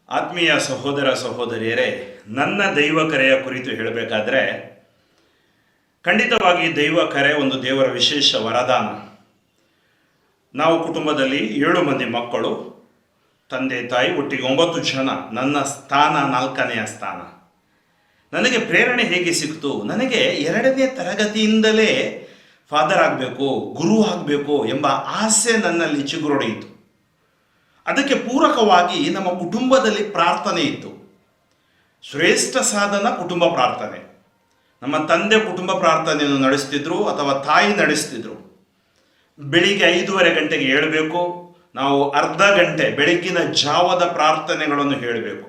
ಆತ್ಮೀಯ ಸಹೋದರ ಸಹೋದರಿಯರೇ, ನನ್ನ ದೈವ ಕರೆಯ ಕುರಿತು ಹೇಳಬೇಕಾದ್ರೆ ಖಂಡಿತವಾಗಿ ದೈವ ಕರೆ ಒಂದು ದೇವರ ವಿಶೇಷ ವರದಾನ. ನಾವು ಕುಟುಂಬದಲ್ಲಿ 7 ಮಂದಿ ಮಕ್ಕಳು, ತಂದೆ ತಾಯಿ, ಒಟ್ಟಿಗೆ 9 ಜನ. ನನ್ನ ಸ್ಥಾನ 4ನೇ ಸ್ಥಾನ. ನನಗೆ ಪ್ರೇರಣೆ ಹೇಗೆ ಸಿಕ್ತು? ನನಗೆ 2ನೇ ತರಗತಿಯಿಂದಲೇ ಫಾದರ್ ಆಗಬೇಕು, ಗುರು ಆಗಬೇಕು ಎಂಬ ಆಸೆ ನನ್ನಲ್ಲಿ ಚಿಗುರೊಡೆಯಿತು. ಅದಕ್ಕೆ ಪೂರಕವಾಗಿ ನಮ್ಮ ಕುಟುಂಬದಲ್ಲಿ ಪ್ರಾರ್ಥನೆ ಇತ್ತು. ಶ್ರೇಷ್ಠ ಸಾಧನ ಕುಟುಂಬ ಪ್ರಾರ್ಥನೆ. ನಮ್ಮ ತಂದೆ ಕುಟುಂಬ ಪ್ರಾರ್ಥನೆಯನ್ನು ನಡೆಸ್ತಿದ್ರು ಅಥವಾ ತಾಯಿ ನಡೆಸ್ತಿದ್ರು. ಬೆಳಿಗ್ಗೆ 5:30 ಗಂಟೆಗೆ ಹೇಳಬೇಕು. ನಾವು ಅರ್ಧ ಗಂಟೆ ಬೆಳಗ್ಗಿನ ಜಾವದ ಪ್ರಾರ್ಥನೆಗಳನ್ನು ಹೇಳಬೇಕು.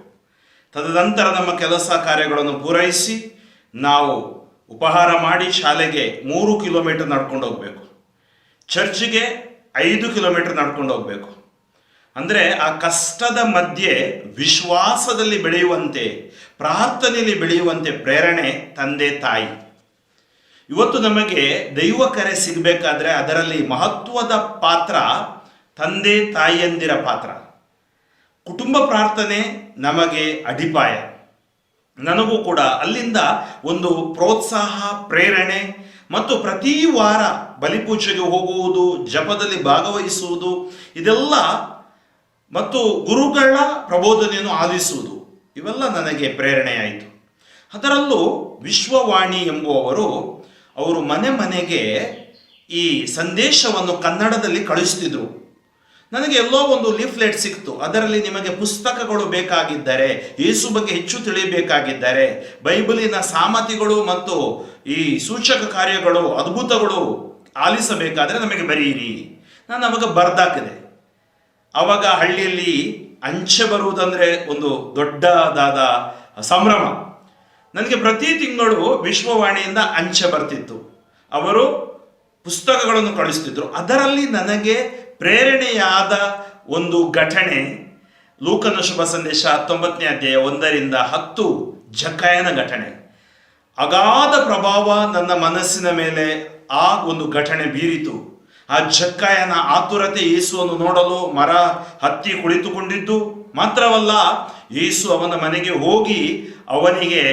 ತದನಂತರ ನಮ್ಮ ಕೆಲಸ ಕಾರ್ಯಗಳನ್ನು ಪೂರೈಸಿ ನಾವು ಉಪಹಾರ ಮಾಡಿ ಶಾಲೆಗೆ 3 ಕಿಲೋಮೀಟರ್ ನಡ್ಕೊಂಡು ಹೋಗಬೇಕು. ಚರ್ಚಿಗೆ 5 ಕಿಲೋಮೀಟರ್ ನಡ್ಕೊಂಡು ಹೋಗಬೇಕು. ಅಂದರೆ ಆ ಕಷ್ಟದ ಮಧ್ಯೆ ವಿಶ್ವಾಸದಲ್ಲಿ ಬೆಳೆಯುವಂತೆ, ಪ್ರಾರ್ಥನೆಯಲ್ಲಿ ಬೆಳೆಯುವಂತೆ ಪ್ರೇರಣೆ ತಂದೆ ತಾಯಿ. ಇವತ್ತು ನಮಗೆ ದೈವ ಕರೆ ಸಿಗಬೇಕಾದ್ರೆ ಅದರಲ್ಲಿ ಮಹತ್ವದ ಪಾತ್ರ ತಂದೆ ತಾಯಿಯಂದಿರ ಪಾತ್ರ. ಕುಟುಂಬ ಪ್ರಾರ್ಥನೆ ನಮಗೆ ಅಡಿಪಾಯ. ನನಗೂ ಕೂಡ ಅಲ್ಲಿಂದ ಒಂದು ಪ್ರೋತ್ಸಾಹ, ಪ್ರೇರಣೆ ಮತ್ತು ಪ್ರತಿ ವಾರ ಬಲಿಪೂಜೆಗೆ ಹೋಗುವುದು, ಜಪದಲ್ಲಿ ಭಾಗವಹಿಸುವುದು, ಇದೆಲ್ಲ ಮತ್ತು ಗುರುಗಳ ಪ್ರಬೋಧನೆಯನ್ನು ಆಲಿಸುವುದು, ಇವೆಲ್ಲ ನನಗೆ ಪ್ರೇರಣೆಯಾಯಿತು. ಅದರಲ್ಲೂ ವಿಶ್ವವಾಣಿ ಎಂಬುವವರು ಅವರು ಮನೆ ಮನೆಗೆ ಈ ಸಂದೇಶವನ್ನು ಕನ್ನಡದಲ್ಲಿ ಕಳಿಸ್ತಿದ್ರು. ನನಗೆ ಎಲ್ಲೋ ಒಂದು ಲೀಫ್ಲೆಟ್ ಸಿಕ್ತು. ಅದರಲ್ಲಿ ನಿಮಗೆ ಪುಸ್ತಕಗಳು ಬೇಕಾಗಿದ್ದರೆ, ಯೇಸು ಬಗ್ಗೆ ಹೆಚ್ಚು ತಿಳಿಯಬೇಕಾಗಿದ್ದರೆ, ಬೈಬಲಿನ ಸಾಮತಿಗಳು ಮತ್ತು ಈ ಸೂಚಕ ಕಾರ್ಯಗಳು, ಅದ್ಭುತಗಳು ಆಲಿಸಬೇಕಾದರೆ ನಮಗೆ ಬರೆಯಿರಿ. ನಾನು ಅವಾಗ ಬರ್ದಾಕಿದೆ. ಆವಾಗ ಹಳ್ಳಿಯಲ್ಲಿ ಅಂಚೆ ಬರುವುದಂದರೆ ಒಂದು ದೊಡ್ಡದಾದ ಸಂಭ್ರಮ. ನನಗೆ ಪ್ರತಿ ತಿಂಗಳು ವಿಶ್ವವಾಣಿಯಿಂದ ಅಂಚೆ ಬರ್ತಿತ್ತು. ಅವರು ಪುಸ್ತಕಗಳನ್ನು ಕಳಿಸ್ತಿದ್ರು. ಅದರಲ್ಲಿ ನನಗೆ ಪ್ರೇರಣೆಯಾದ ಒಂದು ಘಟನೆ ಲೂಕನ ಶುಭ ಸಂದೇಶ 19ನೇ ಅಧ್ಯಾಯ 1-10 ಜಕ್ಕಾಯನ ಘಟನೆ. ಅಗಾಧ ಪ್ರಭಾವ ನನ್ನ ಮನಸ್ಸಿನ ಮೇಲೆ ಆ ಒಂದು ಘಟನೆ ಬೀರಿತು. ಆ ಜಕ್ಕಾಯನ ಆತುರತೆ, ಯೇಸುವನ್ನು ನೋಡಲು ಮರ ಹತ್ತಿ ಕುಳಿತುಕೊಂಡಿದ್ದು ಮಾತ್ರವಲ್ಲ, ಯೇಸು ಅವನ ಮನೆಗೆ ಹೋಗಿ ಅವನಿಗೆ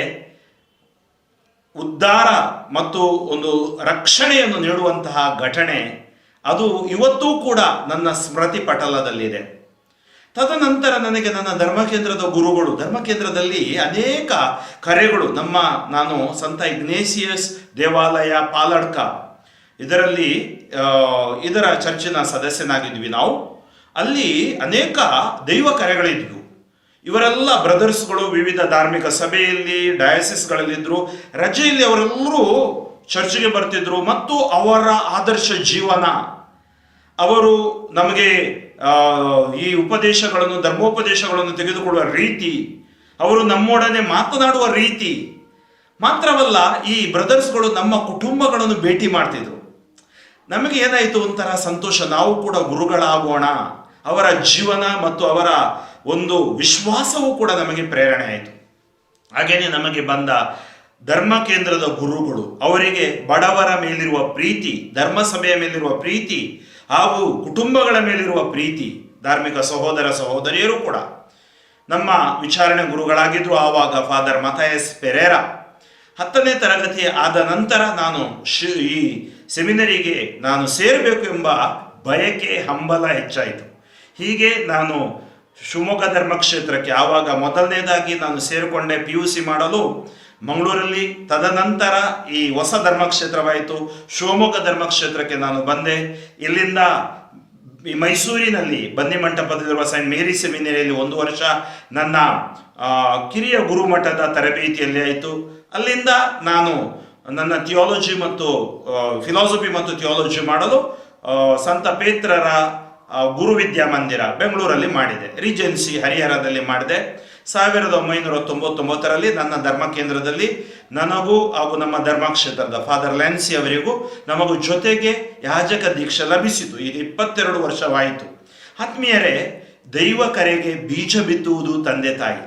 ಉದ್ಧಾರ ಮತ್ತು ಒಂದು ರಕ್ಷಣೆಯನ್ನು ನೀಡುವಂತಹ ಘಟನೆ, ಅದು ಇವತ್ತೂ ಕೂಡ ನನ್ನ ಸ್ಮೃತಿ ಪಟಲದಲ್ಲಿದೆ. ತದನಂತರ ನನಗೆ ನನ್ನ ಧರ್ಮಕೇಂದ್ರದ ಗುರುಗಳು, ಧರ್ಮಕೇಂದ್ರದಲ್ಲಿ ಅನೇಕ ಕರೆಗಳು. ನಾನು ಸಂತ ಇಗ್ನೇಸಿಯಸ್ ದೇವಾಲಯ ಪಾಲಡ್ಕ ಇದರ ಚರ್ಚಿನ ಸದಸ್ಯನಾಗಿದ್ವಿ ನಾವು. ಅಲ್ಲಿ ಅನೇಕ ದೈವ ಕರೆಗಳಿದ್ವು. ಇವರೆಲ್ಲ ಬ್ರದರ್ಸ್ಗಳು ವಿವಿಧ ಧಾರ್ಮಿಕ ಸಭೆಯಲ್ಲಿ, ಡಯಾಸಿಸ್ಗಳಲ್ಲಿದ್ದರು. ರಜೆಯಲ್ಲಿ ಅವರೆಲ್ಲರೂ ಚರ್ಚಿಗೆ ಬರ್ತಿದ್ರು. ಮತ್ತು ಅವರ ಆದರ್ಶ ಜೀವನ, ಅವರು ನಮಗೆ ಈ ಉಪದೇಶಗಳನ್ನು, ಧರ್ಮೋಪದೇಶಗಳನ್ನು ತೆಗೆದುಕೊಳ್ಳುವ ರೀತಿ, ಅವರು ನಮ್ಮೊಡನೆ ಮಾತನಾಡುವ ರೀತಿ ಮಾತ್ರವಲ್ಲ, ಈ ಬ್ರದರ್ಸ್ಗಳು ನಮ್ಮ ಕುಟುಂಬಗಳನ್ನು ಭೇಟಿ ಮಾಡ್ತಿದ್ರು. ನಮಗೆ ಏನಾಯಿತು, ಒಂಥರ ಸಂತೋಷ, ನಾವು ಕೂಡ ಗುರುಗಳಾಗೋಣ. ಅವರ ಜೀವನ ಮತ್ತು ಅವರ ಒಂದು ವಿಶ್ವಾಸವೂ ಕೂಡ ನಮಗೆ ಪ್ರೇರಣೆ ಆಯಿತು. ಹಾಗೇನೆ ನಮಗೆ ಬಂದ ಧರ್ಮ ಕೇಂದ್ರದ ಗುರುಗಳು, ಅವರಿಗೆ ಬಡವರ ಮೇಲಿರುವ ಪ್ರೀತಿ, ಧರ್ಮಸಭೆಯ ಮೇಲಿರುವ ಪ್ರೀತಿ ಹಾಗೂ ಕುಟುಂಬಗಳ ಮೇಲಿರುವ ಪ್ರೀತಿ. ಧಾರ್ಮಿಕ ಸಹೋದರ ಸಹೋದರಿಯರು ಕೂಡ ನಮ್ಮ ವಿಚಾರಣೆ ಗುರುಗಳಾಗಿದ್ದರು. ಆವಾಗ ಫಾದರ್ ಮಥಾಯಸ್ ಪೆರೇರಾ. 10ನೇ ತರಗತಿ ಆದ ನಂತರ ನಾನು ಈ ಸೆಮಿನರಿಗೆ ನಾನು ಸೇರಬೇಕು ಎಂಬ ಬಯಕೆ, ಹಂಬಲ ಹೆಚ್ಚಾಯಿತು. ಹೀಗೆ ನಾನು ಶಿವಮೊಗ್ಗ ಧರ್ಮಕ್ಷೇತ್ರಕ್ಕೆ ಆವಾಗ ಮೊದಲನೇದಾಗಿ ನಾನು ಸೇರಿಕೊಂಡೆ PUC ಮಾಡಲು ಮಂಗಳೂರಲ್ಲಿ. ತದನಂತರ ಈ ಹೊಸ ಧರ್ಮಕ್ಷೇತ್ರವಾಯಿತು, ಶಿವಮೊಗ್ಗ ಧರ್ಮಕ್ಷೇತ್ರಕ್ಕೆ ನಾನು ಬಂದೆ. ಇಲ್ಲಿಂದ ಈ ಮೈಸೂರಿನಲ್ಲಿ ಬನ್ನಿಮಂಟಪದಲ್ಲಿರುವ ಸೈಂಟ್ ಮೇರಿ ಸೆಮಿನರಿಯಲ್ಲಿ 1 ವರ್ಷ ನನ್ನ ಕಿರಿಯ ಗುರುಮಠದ ತರಬೇತಿಯಲ್ಲಿ ಆಯಿತು. ಅಲ್ಲಿಂದ ನಾನು ನನ್ನ ಥಿಯಾಲಜಿ ಮತ್ತು ಫಿಲಾಸಫಿ ಮತ್ತು ಥಿಯಾಲಜಿ ಮಾಡಲು ಸಂತ ಪೇತ್ರರ ಗುರು ವಿದ್ಯಾಮಂದಿರ ಬೆಂಗಳೂರಲ್ಲಿ ಮಾಡಿದೆ. ರೀಜೆನ್ಸಿ ಹರಿಹರದಲ್ಲಿ ಮಾಡಿದೆ. 1999ರಲ್ಲಿ ನನ್ನ ಧರ್ಮ ಕೇಂದ್ರದಲ್ಲಿ ನನಗೂ ಹಾಗೂ ನಮ್ಮ ಧರ್ಮಕ್ಷೇತ್ರದ ಫಾದರ್ ಲ್ಯಾನ್ಸಿ ಅವರಿಗೂ ನಮಗೂ ಜೊತೆಗೆ ಯಾಜಕ ದೀಕ್ಷೆ ಲಭಿಸಿತು. ಈಗ 22 ವರ್ಷವಾಯಿತು. ಆತ್ಮೀಯರೇ, ದೈವ ಕರೆಗೆ ಬೀಜ ಬಿತ್ತುವುದು ತಂದೆ ತಾಯಿ.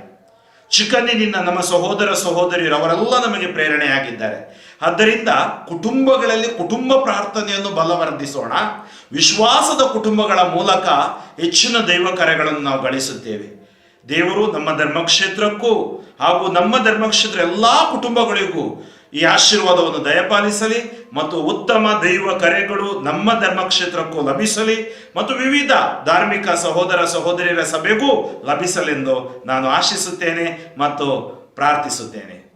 ಚಿಕ್ಕಂದಿನಿಂದ ನಮ್ಮ ಸಹೋದರ ಸಹೋದರಿಯರು ಅವರೆಲ್ಲ ನಮಗೆ ಪ್ರೇರಣೆಯಾಗಿದ್ದಾರೆ. ಆದ್ದರಿಂದ ಕುಟುಂಬಗಳಲ್ಲಿ ಕುಟುಂಬ ಪ್ರಾರ್ಥನೆಯನ್ನು ಬಲವರ್ಧಿಸೋಣ. ವಿಶ್ವಾಸದ ಕುಟುಂಬಗಳ ಮೂಲಕ ಹೆಚ್ಚಿನ ದೈವ ಕರೆಗಳನ್ನು ನಾವು ಗಳಿಸುತ್ತೇವೆ. ದೇವರು ನಮ್ಮ ಧರ್ಮಕ್ಷೇತ್ರಕ್ಕೂ ಹಾಗೂ ನಮ್ಮ ಧರ್ಮಕ್ಷೇತ್ರ ಎಲ್ಲಾ ಕುಟುಂಬಗಳಿಗೂ ಈ ಆಶೀರ್ವಾದವನ್ನು ದಯಪಾಲಿಸಲಿ ಮತ್ತು ಉತ್ತಮ ದೈವ ಕರೆಗಳು ನಮ್ಮ ಧರ್ಮಕ್ಷೇತ್ರಕ್ಕೂ ಲಭಿಸಲಿ ಮತ್ತು ವಿವಿಧ ಧಾರ್ಮಿಕ ಸಹೋದರ ಸಹೋದರಿಯರ ಸಭೆಗೂ ಲಭಿಸಲೆಂದು ನಾನು ಆಶಿಸುತ್ತೇನೆ ಮತ್ತು ಪ್ರಾರ್ಥಿಸುತ್ತೇನೆ.